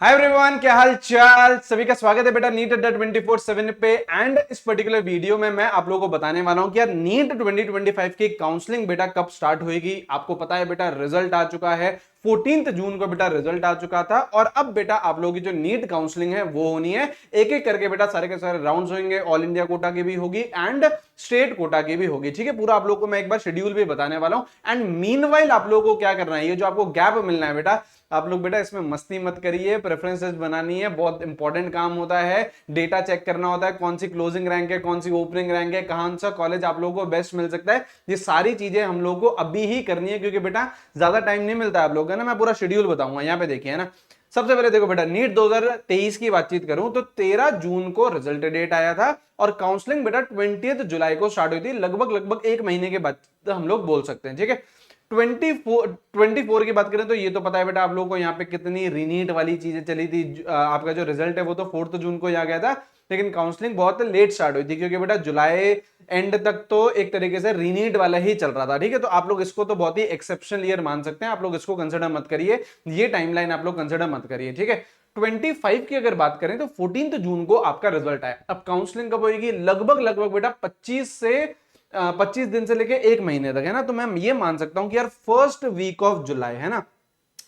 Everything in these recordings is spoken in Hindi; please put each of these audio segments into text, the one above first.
हाय एवरीवन, क्या हाल चाल। सभी का स्वागत है बेटा नीट अड्डा 24/7 पे। एंड इस पर्टिकुलर वीडियो में मैं आप लोगों को बताने वाला हूं कि यार नीट 2025 की काउंसलिंग बेटा कब स्टार्ट होएगी। आपको पता है बेटा रिजल्ट आ चुका है 14 जून को बेटा रिजल्ट आ चुका था। और अब बेटा आप लोगों की जो नीट काउंसलिंग है वो होनी है। एक एक करके बेटा सारे के सारे राउंड्स होंगे। ऑल इंडिया कोटा की भी होगी एंड स्टेट कोटा की भी होगी। ठीक है, पूरा आप लोगों को मैं एक बार शेड्यूल भी बताने वाला हूं। एंड मीनवाइल आप लोगों को क्या करना है, ये जो आपको गैप मिलना है बेटा, आप लोग बेटा इसमें मस्ती मत करिए। प्रेफरेंसेस बनानी है, बहुत इंपॉर्टेंट काम होता है। डेटा चेक करना होता है, कौन सी क्लोजिंग रैंक है, कौन सी ओपनिंग रैंक है, कौन सा कॉलेज आप लोगों को बेस्ट मिल सकता है। ये सारी चीजें हम लोगों को अभी ही करनी है, क्योंकि बेटा ज्यादा टाइम नहीं मिलता है आप लोगों को ना। मैं पूरा शेड्यूल बताऊंगा, यहाँ पे देखिए है ना। सबसे पहले देखो बेटा, नीट 2023 की बातचीत करूं तो 13 जून को रिजल्ट डेट आया था और काउंसलिंग बेटा 20 जुलाई को स्टार्ट हुई थी। लगभग लगभग एक महीने के बाद हम लोग बोल सकते हैं। ठीक है, 24 की बात करें तो ये तो पता है बेटा आप लोगों को यहाँ पे कितनी रीनीट वाली चीजें चली थी। आपका जो रिजल्ट है वो तो 4 जून को ही आ गया था, लेकिन काउंसलिंग बहुत लेट स्टार्ट हुई थी, क्योंकि बेटा जुलाई एंड तक तो एक तरीके से रीनीट वाला ही चल रहा था। ठीक है, तो आप लोग इसको तो बहुत ही एक्सेप्शनल ईयर मान सकते हैं। आप लोग इसको कंसिडर मत करिए, ये टाइमलाइन आप लोग कंसिडर मत करिए। ठीक है, 25 की अगर बात करें तो 14 जून को आपका रिजल्ट आया। अब काउंसलिंग कब होगी, लगभग लगभग बेटा 25 दिन से लेके एक महीने तक है ना। तो मैं ये मान सकता हूं कि यार फर्स्ट वीक ऑफ जुलाई है ना,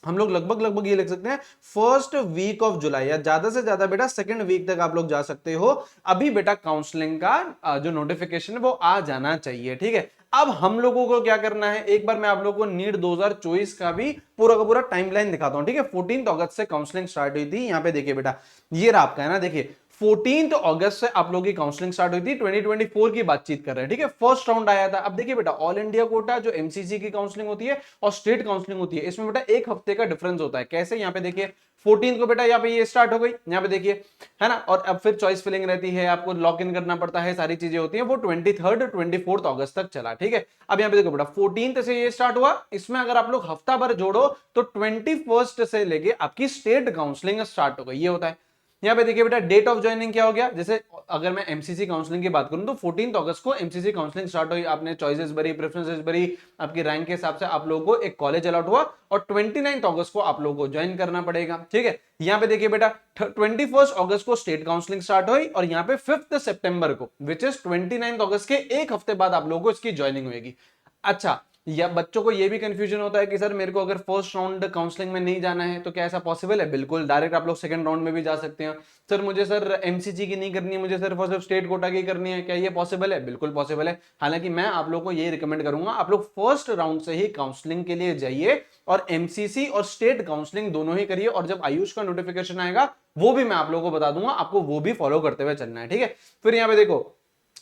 हम लोग लगभग लगभग ये लिख सकते हैं फर्स्ट वीक ऑफ जुलाई, या ज्यादा से ज्यादा बेटा सेकंड वीक तक आप लोग जा सकते हो। अभी बेटा काउंसलिंग का जो नोटिफिकेशन है वो आ जाना चाहिए। ठीक है, अब हम लोगों को क्या करना है, एक बार मैं आप लोगों को नीट 2024 का भी पूरा का पूरा टाइमलाइन दिखाता हूं। ठीक है, 14 अगस्त से काउंसलिंग स्टार्ट हुई थी। यहां पे देखिए बेटा, ये रहा आपका है ना। देखिए 14 अगस्त से आप लोगों की काउंसलिंग स्टार्ट हुई थी। 2024 की बातचीत कर रहे हैं। ठीक है, फर्स्ट राउंड आया था। अब देखिए बेटा, ऑल इंडिया कोटा जो एमसीसी की काउंसलिंग होती है और स्टेट काउंसलिंग होती है, इसमें बेटा एक हफ्ते का डिफरेंस होता है। कैसे, यहाँ पे देखिए 14 को बेटा यहाँ पे ये स्टार्ट हो गई, यहाँ पे देखिए है ना। और अब फिर चॉइस फिलिंग रहती है, आपको लॉक इन करना पड़ता है, सारी चीजें होती है। वो 24 अगस्त तक चला। ठीक है, अब यहाँ पे देखो बेटा 14 से ये स्टार्ट हुआ। इसमें अगर आप लोग हफ्ता भर जोड़ो तो 21 से लेके आपकी स्टेट काउंसलिंग स्टार्ट हो गई, ये होता है। यहाँ पे देखिए बेटा डेट ऑफ ज्वाइनिंग क्या हो गया। जैसे अगर मैं एमसीसी काउंसलिंग की बात करूं तो 14 अगस्त को एमसीसी काउंसलिंग स्टार्ट हुई। आपने चॉइसेस भरी, प्रेफरेंसेस भरी, आपकी रैंक के हिसाब से आप लोगों को एक कॉलेज अलॉट हुआ और 29 अगस्त को आप लोगों को ज्वाइन करना पड़ेगा। ठीक है, यहाँ पे देखिए बेटा 21 अगस्त को स्टेट काउंसलिंग स्टार्ट हुई और यहाँ पे 5 सितंबर को विच इज 29 अगस्त के एक हफ्ते बाद आप लोगों को इसकी ज्वाइनिंग होगी। अच्छा, या बच्चों को यह भी कंफ्यूजन होता है कि सर मेरे को अगर फर्स्ट राउंड काउंसलिंग में नहीं जाना है तो क्या ऐसा पॉसिबल है? बिल्कुल, डायरेक्ट आप लोग सेकंड राउंड में भी जा सकते हैं। सर मुझे सर एमसीसी की नहीं करनी है, मुझे सिर्फ और सिर्फ स्टेट कोटा की करनी है, क्या ये पॉसिबल है? बिल्कुल पॉसिबल है। हालांकि मैं आप लोगों को ये रिकमेंड करूंगा, आप लोग फर्स्ट राउंड से ही काउंसलिंग के लिए जाइए और एमसीसी और स्टेट काउंसलिंग दोनों ही करिए। और जब आयुष का नोटिफिकेशन आएगा वो भी मैं आप लोगों को बता दूंगा, आपको वो भी फॉलो करते हुए चलना है। ठीक है, फिर यहाँ पे देखो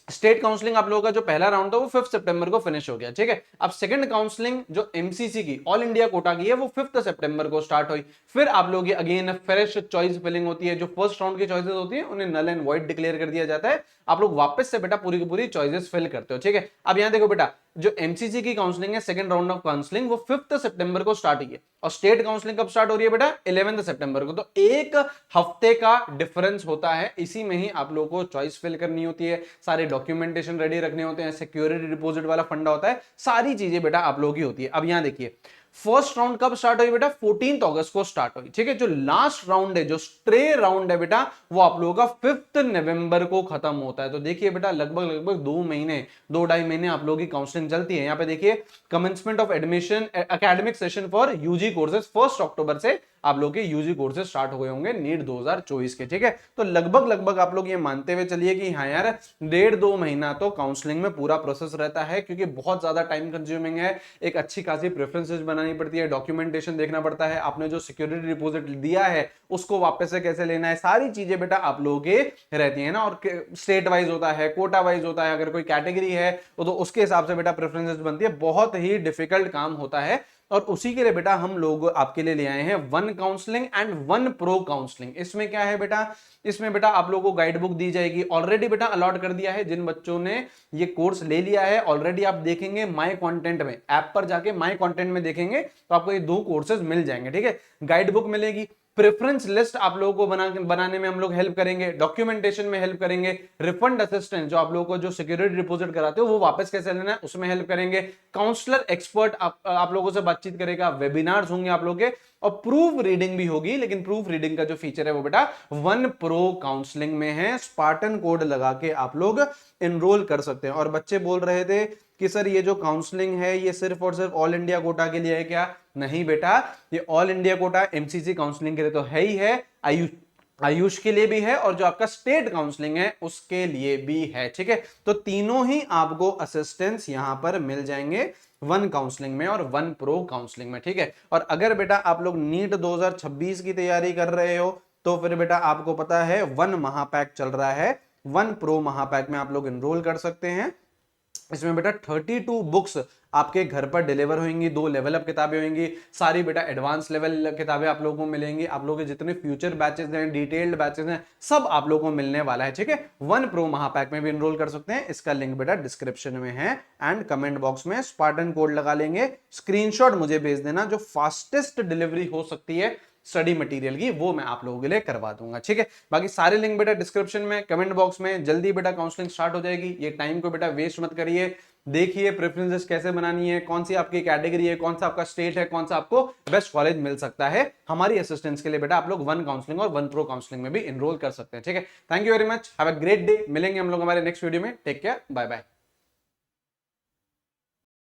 स्टेट काउंसलिंग आप लोगों का जो पहला राउंड था वो 5 सितंबर को फिनिश हो गया। ठीक है, अब सेकंड काउंसलिंग जो एमसीसी की ऑल इंडिया कोटा की है वो 5 सितंबर को स्टार्ट हुई। फिर आप लोग अगेन फ्रेश चॉइस फिलिंग होती है। जो फर्स्ट राउंड की चॉइसेस होती है उन्हें नल एंड वॉइड डिक्लेयर कर दिया जाता है। आप लोग वापस से बेटा पूरी की पूरी चॉइसेस फिल करते हो। ठीक है, अब यहां देखो बेटा, जो एमसीसी की काउंसलिंग है सेकंड राउंड ऑफ काउंसलिंग वो 5 सितंबर को स्टार्ट हुई है और स्टेट काउंसलिंग कब स्टार्ट हो रही है बेटा? 11 सितंबर को। तो एक हफ्ते का डिफरेंस होता है। इसी में ही आप लोगों को चॉइस फिल करनी होती है, सारे डॉक्यूमेंटेशन रेडी रखने होते हैं, सिक्योरिटी डिपॉजिट वाला फंडा होता है, सारी चीजें बेटा आप लोगों की होती है। अब यहां देखिए फर्स्ट राउंड कब स्टार्ट हुई बेटा? 14 अगस्त को स्टार्ट हुई। ठीक है, जो लास्ट राउंड है, जो स्ट्रे राउंड है बेटा, वो आप लोगों का 5 नवंबर को खत्म होता है। तो देखिए बेटा लगभग लगभग 2 महीने, 2-2.5 महीने आप लोगों की काउंसलिंग चलती है। यहां पे देखिए commencement of admission academic session for UG courses 1 अक्टूबर से आप लोग के यूजी कोर्सेज स्टार्ट हुए होंगे नीट 2024 के। ठीक है, तो लगभग लगभग आप लोग ये मानते हुए चलिए कि हाँ यार 1.5-2 महीना तो काउंसलिंग में पूरा प्रोसेस रहता है, क्योंकि बहुत ज्यादा टाइम कंज्यूमिंग है। एक अच्छी खासी प्रेफरेंसेस बनानी पड़ती है, डॉक्यूमेंटेशन देखना पड़ता है, आपने जो सिक्योरिटी डिपॉजिट दिया है उसको वापस से कैसे लेना है, सारी चीजें बेटा आप लोगों के रहती है ना। और स्टेट वाइज होता है, कोटा वाइज होता है, अगर कोई कैटेगरी है तो उसके हिसाब से बेटा प्रेफरेंसेस बनती है। बहुत ही डिफिकल्ट काम होता है और उसी के लिए बेटा हम लोग आपके लिए ले आए हैं 1 काउंसलिंग एंड 1 प्रो काउंसलिंग। इसमें क्या है बेटा, इसमें बेटा आप लोगों को गाइड बुक दी जाएगी। ऑलरेडी बेटा अलॉट कर दिया है जिन बच्चों ने ये कोर्स ले लिया है। ऑलरेडी आप देखेंगे माय कंटेंट में, ऐप पर जाके माय कंटेंट में देखेंगे तो आपको ये 2 कोर्सेज मिल जाएंगे। ठीक है, गाइड बुक मिलेगी, प्रेफरेंस लिस्ट आप लोगों को बनाने में हम लोग हेल्प करेंगे, डॉक्यूमेंटेशन में हेल्प करेंगे, रिफंड असिस्टेंस जो आप लोगों को जो सिक्योरिटी डिपॉजिट कराते हो वो वापस कैसे लेना है उसमें हेल्प करेंगे, काउंसलर एक्सपर्ट आप लोगों से बातचीत करेगा, वेबिनार्स होंगे आप लोगों के, और प्रूफ रीडिंग भी होगी। लेकिन प्रूफ रीडिंग का जो फीचर है वो बेटा वन प्रो काउंसलिंग में है। स्पार्टन कोड लगा के आप लोग एनरोल कर सकते हैं। और बच्चे बोल रहे थे कि सर ये जो काउंसलिंग है ये सिर्फ और सिर्फ ऑल इंडिया कोटा के लिए है क्या? नहीं बेटा, ये all India quota MCC counselling के लिए तो है ही है, आयुष के लिए भी है, और जो आपका स्टेट काउंसलिंग है उसके लिए भी है। ठीक है, तो तीनों ही आपको असिस्टेंस यहां पर मिल जाएंगे, वन काउंसलिंग में और वन प्रो काउंसलिंग में। ठीक है, और अगर बेटा आप लोग नीट 2026 की तैयारी कर रहे हो तो फिर बेटा आपको पता है वन महापैक चल रहा है, वन प्रो महापैक में आप लोग एनरोल कर सकते हैं। इसमें बेटा 32 बुक्स आपके घर पर डिलीवर होंगी, 2 लेवल अप किताबें होंगी, सारी बेटा एडवांस लेवल किताबें आप लोगों को मिलेंगी। आप लोगों के जितने फ्यूचर बैचेस हैं, डिटेल्ड बैचेस हैं, सब आप लोगों को मिलने वाला है। ठीक है, वन प्रो महापैक में भी एनरोल कर सकते हैं, इसका लिंक बेटा डिस्क्रिप्शन में है एंड कमेंट बॉक्स में स्पार्टन कोड लगा लेंगे। स्क्रीनशॉट मुझे भेज देना, जो फास्टेस्ट डिलीवरी हो सकती है स्टडी मटेरियल की वो मैं आप लोगों के लिए करवा दूंगा। ठीक है, बाकी सारे लिंक बेटा डिस्क्रिप्शन में, कमेंट बॉक्स में। जल्दी बेटा काउंसलिंग स्टार्ट हो जाएगी, ये टाइम को बेटा वेस्ट मत करिए। देखिए प्रेफरेंसेस कैसे बनानी है, कौन सी आपकी कैटेगरी है, कौन सा आपका स्टेट है, कौन सा आपको बेस्ट कॉलेज मिल सकता है। हमारी असिस्टेंस के लिए बेटा आप लोग वन काउंसलिंग और वन प्रो काउंसलिंग में भी एनरोल कर सकते हैं। ठीक है, thank you very much, have a great day. मिलेंगे हम लोग हमारे नेक्स्ट वीडियो में। Take care, bye bye.